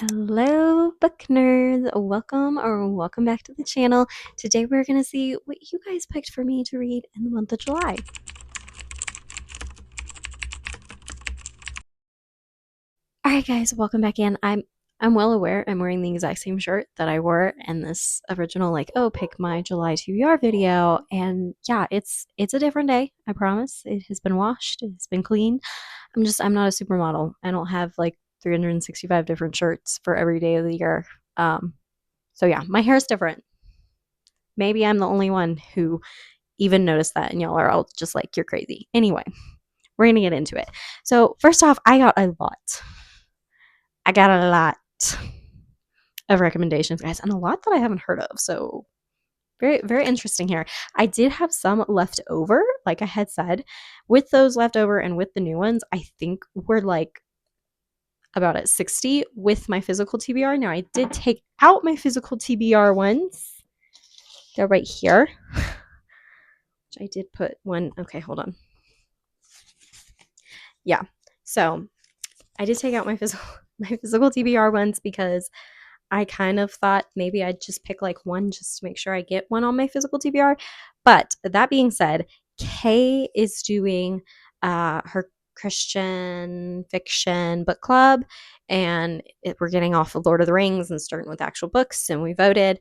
Hello, book nerds. Welcome back to the channel. Today we're going to see what you guys picked for me to read in the month of July. All right, guys, welcome back in. I'm well aware I'm wearing the exact same shirt that I wore in this original pick my July TBR video, and yeah, it's a different day. I promise. It has been washed. It's been clean. I'm not a supermodel. I don't have 365 different shirts for every day of the year. So yeah, my hair is different. Maybe I'm the only one who even noticed that, and y'all are all just like, you're crazy. Anyway, we're gonna get into it. So first off, I got a lot. Of recommendations, guys, and a lot that I haven't heard of. So very, very interesting here. I did have some left over, like I had said. With those left over and with the new ones, I think we're about at 60 with my physical TBR. Now, I did take out my physical TBR ones. They're right here. Which I did put one. Okay, hold on. Yeah. So I did take out my physical TBR ones because I kind of thought maybe I'd just pick one just to make sure I get one on my physical TBR. But that being said, Kay is doing her Christian fiction book club, and we're getting off of Lord of the Rings and starting with actual books, and we voted.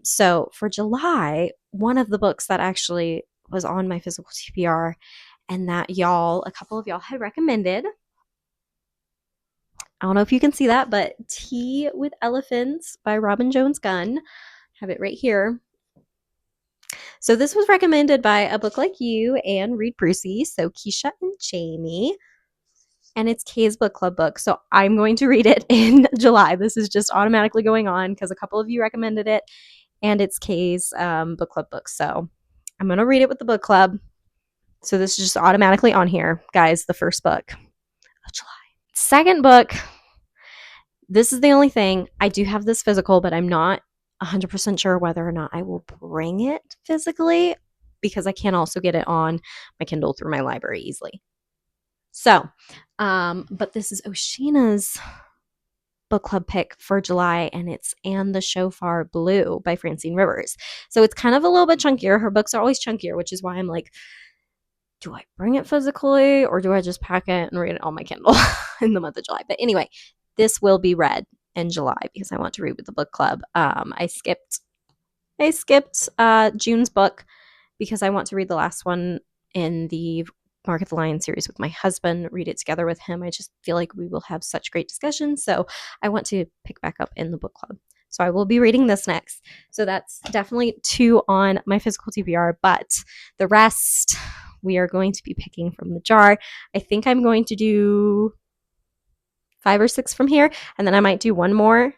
So for July, one of the books that actually was on my physical TBR and that a couple of y'all had recommended, I don't know if you can see that, but Tea with Elephants by Robin Jones Gunn. Have it right here. So this was recommended by A Book Like You and Reed Brucey, so Keisha and Jamie. And it's Kay's book club book. So I'm going to read it in July. This is just automatically going on because a couple of you recommended it, and it's Kay's book club book. So I'm going to read it with the book club. So this is just automatically on here. Guys, the first book of July. Second book. This is the only thing. I do have this physical, but I'm not 100% sure whether or not I will bring it physically because I can also get it on my Kindle through my library easily. So, but this is Oshina's book club pick for July, and it's And the Shofar Blue by Francine Rivers. So it's kind of a little bit chunkier. Her books are always chunkier, which is why I'm like, do I bring it physically or do I just pack it and read it on my Kindle in the month of July? But anyway, this will be read in July because I want to read with the book club. I skipped June's book because I want to read the last one in the Mark of the Lion series with my husband, read it together with him. I just feel like we will have such great discussions. So I want to pick back up in the book club. So I will be reading this next. So that's definitely 2 on my physical TBR, but the rest we are going to be picking from the jar. I think I'm going to do 5 or 6 from here, and then I might do one more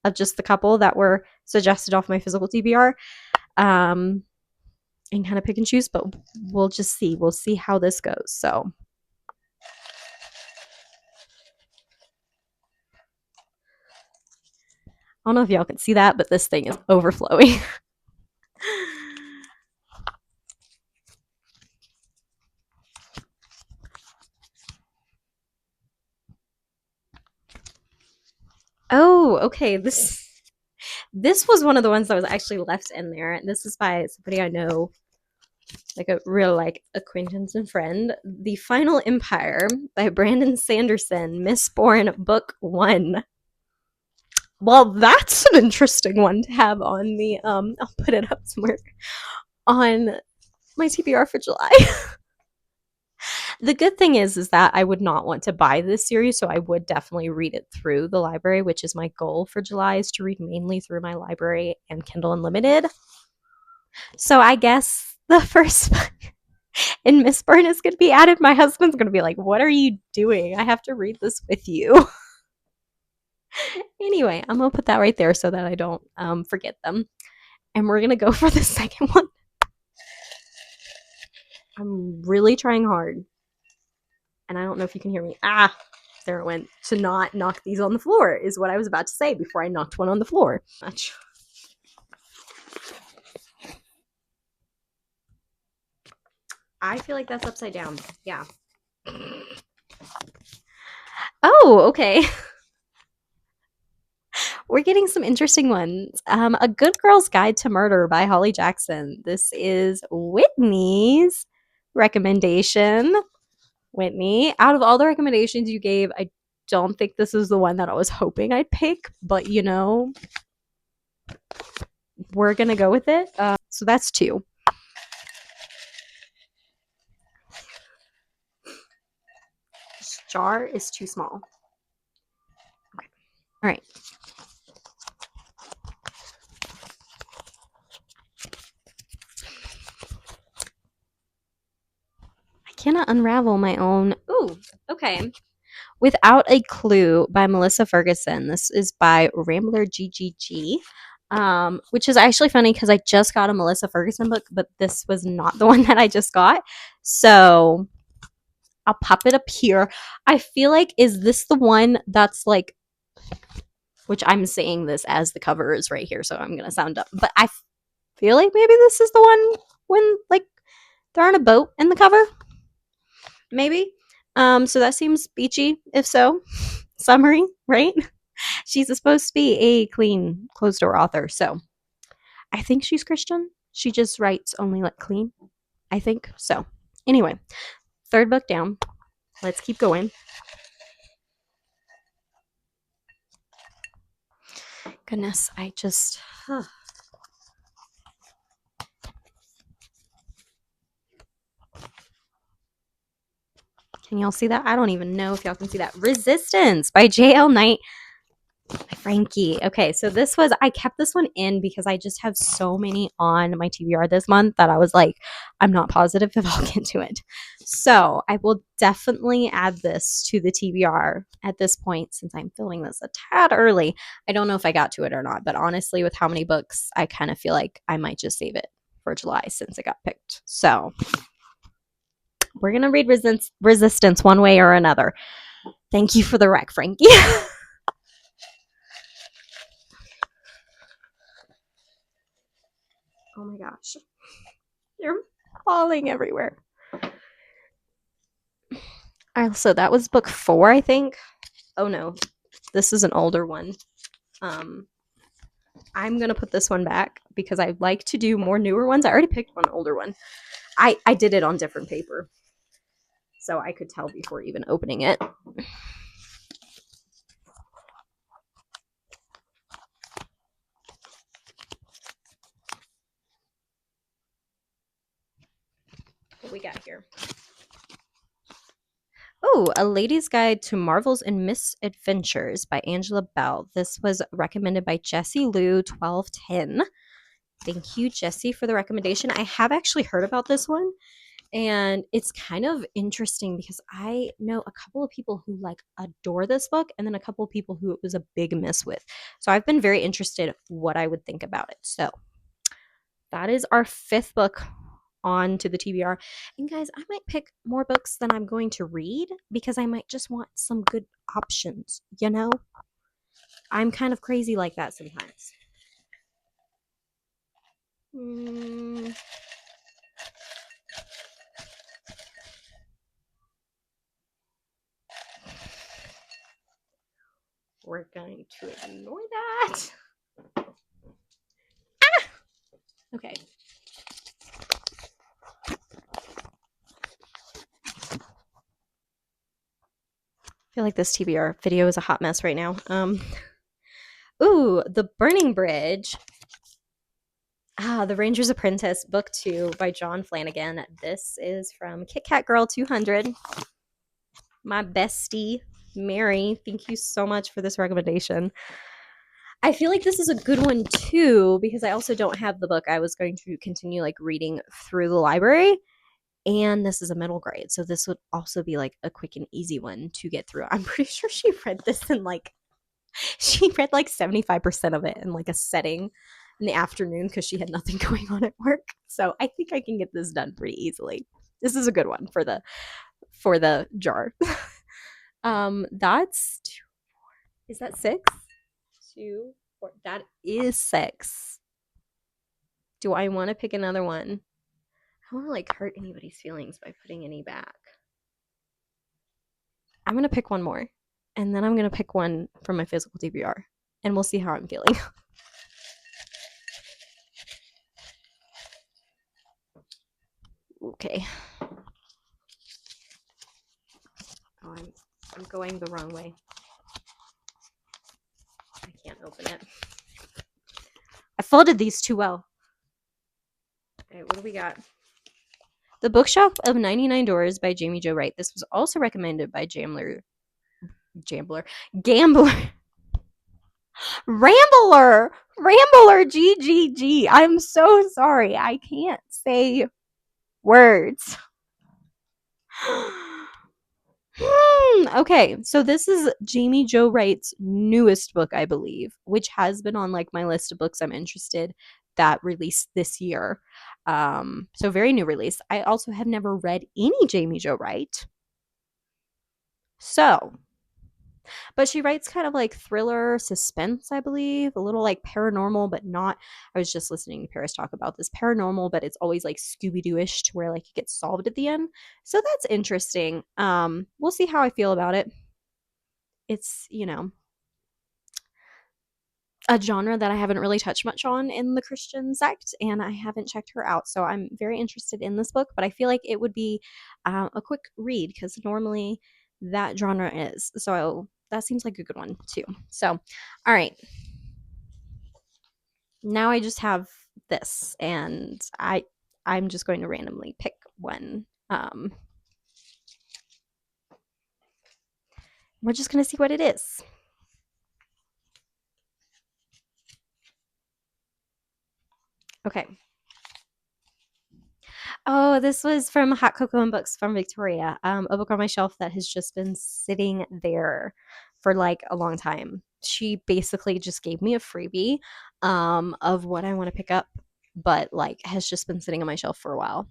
of just the couple that were suggested off my physical TBR, and kind of pick and choose, but we'll just see. We'll see how this goes. So I don't know if y'all can see that, but this thing is overflowing. Oh, okay. This was one of the ones that was actually left in there. This is by somebody I know, like a real acquaintance and friend. The Final Empire by Brandon Sanderson, Mistborn Book 1. Well, that's an interesting one to have on the I'll put it up somewhere on my TBR for July. The good thing is that I would not want to buy this series, so I would definitely read it through the library, which is my goal for July, is to read mainly through my library and Kindle Unlimited. So I guess the first book in Mistborn is going to be added. My husband's going to be like, what are you doing? I have to read this with you. Anyway, I'm going to put that right there so that I don't forget them. And we're going to go for the second one. I'm really trying hard. And I don't know if you can hear me. There it went. To not knock these on the floor is what I was about to say before I knocked one on the floor. I feel like that's upside down. Yeah. Oh, okay. we're getting some interesting ones. A Good Girl's Guide to Murder by Holly Jackson. This is Whitney's recommendation. Whitney, out of all the recommendations you gave, I don't think this is the one that I was hoping I'd pick, but you know, we're gonna go with it. So that's 2. This jar is too small. Okay. All right. I cannot unravel my own. Ooh, okay. Without a Clue by Melissa Ferguson. This is by Rambler GGG. Which is actually funny because I just got a Melissa Ferguson book, but this was not the one that I just got. So I'll pop it up here. I feel like, is this the one that's like, which I'm saying this as the cover is right here, so I'm going to sound up. But I feel like maybe this is the one when like they're on a boat in the cover. Maybe. So that seems beachy, if so. Summary, right? She's supposed to be a clean, closed door author, so I think she's Christian. She just writes only like clean, I think. So anyway, 3rd book down. Let's keep going. Goodness, I just... Can y'all see that? I don't even know if y'all can see that. Resistance by J.L. Knight. Frankie. Okay, so this was, I kept this one in because I just have so many on my TBR this month that I was like, I'm not positive if I'll get to it. So I will definitely add this to the TBR at this point since I'm filming this a tad early. I don't know if I got to it or not, but honestly, with how many books, I kind of feel like I might just save it for July since it got picked. So we're going to read Resistance one way or another. Thank you for the rec, Frankie. Oh my gosh. You're falling everywhere. So that was book 4, I think. Oh no. This is an older one. I'm going to put this one back because I like to do more newer ones. I already picked one older one. I did it on different paper. So I could tell before even opening it. What we got here? Oh, A Lady's Guide to Marvels and Misadventures by Angela Bell. This was recommended by Jessie Lou 1210. Thank you, Jessie, for the recommendation. I have actually heard about this one, and it's kind of interesting because I know a couple of people who like adore this book and then a couple of people who it was a big miss with. So I've been very interested what I would think about it. So that is our 5th book on to the TBR. And guys, I might pick more books than I'm going to read because I might just want some good options, you know? I'm kind of crazy like that sometimes. We're going to ignore that. Ah! Okay. I feel like this TBR video is a hot mess right now. Ooh, The Burning Bridge. The Ranger's Apprentice, Book 2 by John Flanagan. This is from Kit Kat Girl 200. My bestie, Mary. Thank you so much for this recommendation. I feel like this is a good one too because I also don't have the book. I was going to continue like reading through the library. And this is a middle grade. So this would also be like a quick and easy one to get through. I'm pretty sure she read this in like, she read like 75% of it in like a setting in the afternoon because she had nothing going on at work. So I think I can get this done pretty easily. This is a good one for the jar. That's 2, 4. Is that 6? 2, 4. That is 6. Do I want to pick another one? I don't want to like hurt anybody's feelings by putting any back. I'm going to pick one more. And then I'm going to pick one from my physical TBR. and we'll see how I'm feeling. Okay. Oh, I'm going the wrong way. I can't open it. I folded these too well. Okay, what do we got? The Bookshop of 99 Doors by Jamie Jo Wright. This was also recommended by Gambler. Rambler GGG. I'm so sorry. I can't say words. Okay, so this is Jamie Jo Wright's newest book, I believe, which has been on like my list of books I'm interested that released this year. So very new release. I also have never read any Jamie Jo Wright. So, but she writes kind of like thriller, suspense, I believe, a little like paranormal, but not. I was just listening to Paris talk about this paranormal, but it's always like Scooby Doo-ish to where like it gets solved at the end. So that's interesting. We'll see how I feel about it. It's, a genre that I haven't really touched much on in the Christian sect, and I haven't checked her out. So I'm very interested in this book, but I feel like it would be a quick read because normally that genre is. So that seems like a good one too. So, all right. Now I just have this, and I'm just going to randomly pick one. We're just going to see what it is. Okay. Oh, this was from Hot Cocoa and Books from Victoria, a book on my shelf that has just been sitting there for like a long time. She basically just gave me a freebie of what I want to pick up, but like has just been sitting on my shelf for a while.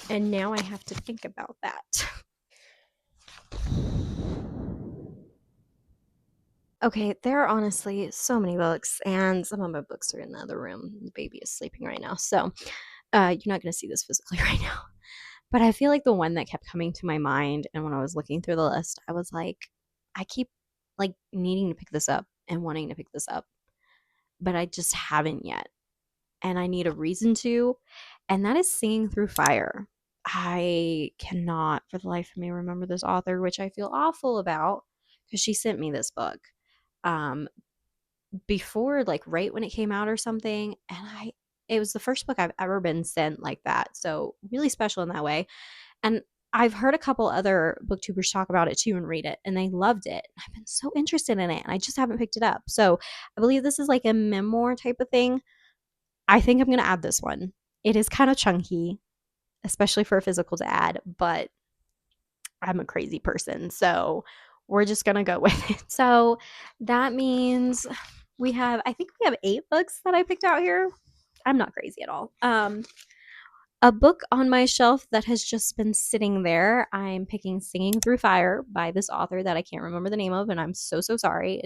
And now I have to think about that. Okay, there are honestly so many books, and some of my books are in the other room. The baby is sleeping right now, so you're not going to see this physically right now. But I feel like the one that kept coming to my mind, and when I was looking through the list, I was like, I keep like needing to pick this up and wanting to pick this up, but I just haven't yet. And I need a reason to, and that is Singing Through Fire. I cannot for the life of me remember this author, which I feel awful about because she sent me this book um before, like right when it came out or something, and it was the first book I've ever been sent like that. So really special in that way. And I've heard a couple other booktubers talk about it too and read it, and they loved it. I've been so interested in it, and I just haven't picked it up. So I believe this is like a memoir type of thing. I think I'm going to add this one. It is kind of chunky, especially for a physical to add, but I'm a crazy person. So we're just going to go with it. So that means I think we have 8 books that I picked out here. I'm not crazy at all. A book on my shelf that has just been sitting there. I'm picking Singing Through Fire by this author that I can't remember the name of, and I'm so sorry.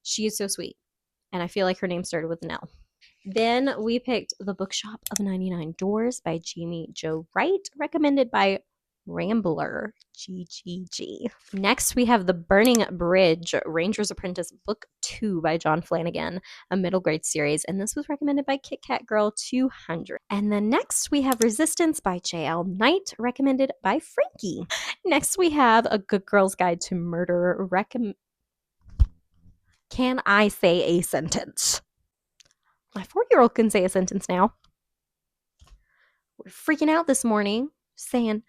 She is so sweet, and I feel like her name started with an L. Then we picked The Bookshop of 99 Doors by Jamie Jo Wright, recommended by Rambler GGG. Next, we have The Burning Bridge, Ranger's Apprentice, Book 2 by John Flanagan, a middle grade series, and this was recommended by Kit Kat Girl 200. And then next, we have Resistance by J.L. Knight, recommended by Frankie. Next, we have A Good Girl's Guide to Murder, Can I say a sentence? My 4-year-old can say a sentence now. We're freaking out this morning, saying,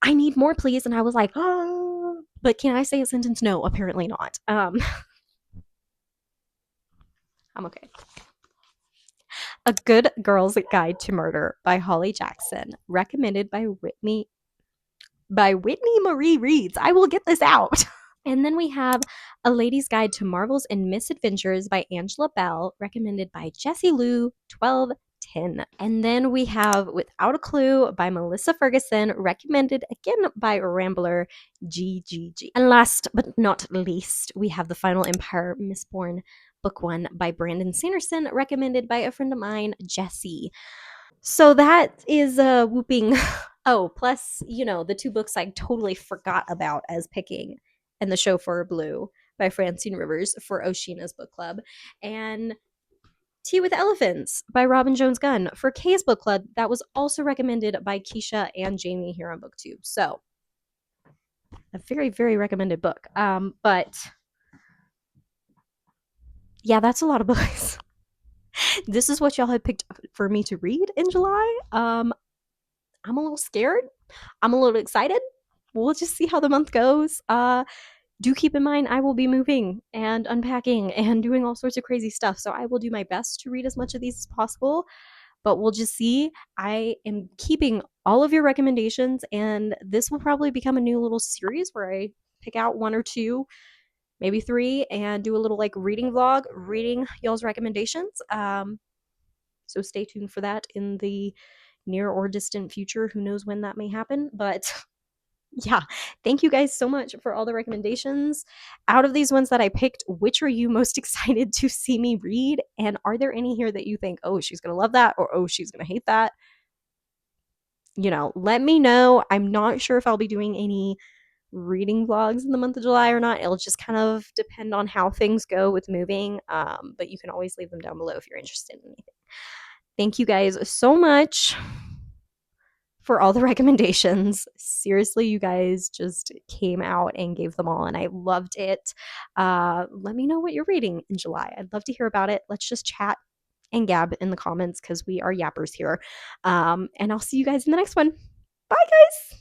I need more, please. And I was like, oh, but can I say a sentence? No, apparently not. I'm okay. A Good Girl's Guide to Murder by Holly Jackson, recommended by Whitney Marie Reads. I will get this out. And then we have A Lady's Guide to Marvels and Misadventures by Angela Bell, recommended by Jessie Lou 1210. And then we have Without a Clue by Melissa Ferguson, recommended again by Rambler GGG. And last but not least, we have The Final Empire Mistborn Book 1 by Brandon Sanderson, recommended by a friend of mine, Jessie. So that is whooping. Oh, plus, the 2 books I totally forgot about as picking and The Chauffeur Blue by Francine Rivers for Oshina's book club, and Tea with Elephants by Robin Jones Gunn for Kay's book club. That was also recommended by Keisha and Jamie here on BookTube. So a very, very recommended book. But yeah, that's a lot of books. This is what y'all had picked for me to read in July. I'm a little scared. I'm a little excited. We'll just see how the month goes. Do keep in mind I will be moving and unpacking and doing all sorts of crazy stuff. So I will do my best to read as much of these as possible, but we'll just see. I am keeping all of your recommendations, and this will probably become a new little series where I pick out one or two, maybe three, and do a little like reading vlog, reading y'all's recommendations. So stay tuned for that in the near or distant future. Who knows when that may happen, but yeah, thank you guys so much for all the recommendations. Out of these ones that I picked, which are you most excited to see me read? And are there any here that you think, oh, she's going to love that, or oh, she's going to hate that? Let me know. I'm not sure if I'll be doing any reading vlogs in the month of July or not. It'll just kind of depend on how things go with moving. But you can always leave them down below if you're interested in anything. Thank you guys so much for all the recommendations. Seriously, you guys just came out and gave them all, and I loved it. Let me know what you're reading in July. I'd love to hear about it. Let's just chat and gab in the comments because we are yappers here. And I'll see you guys in the next one. Bye, guys.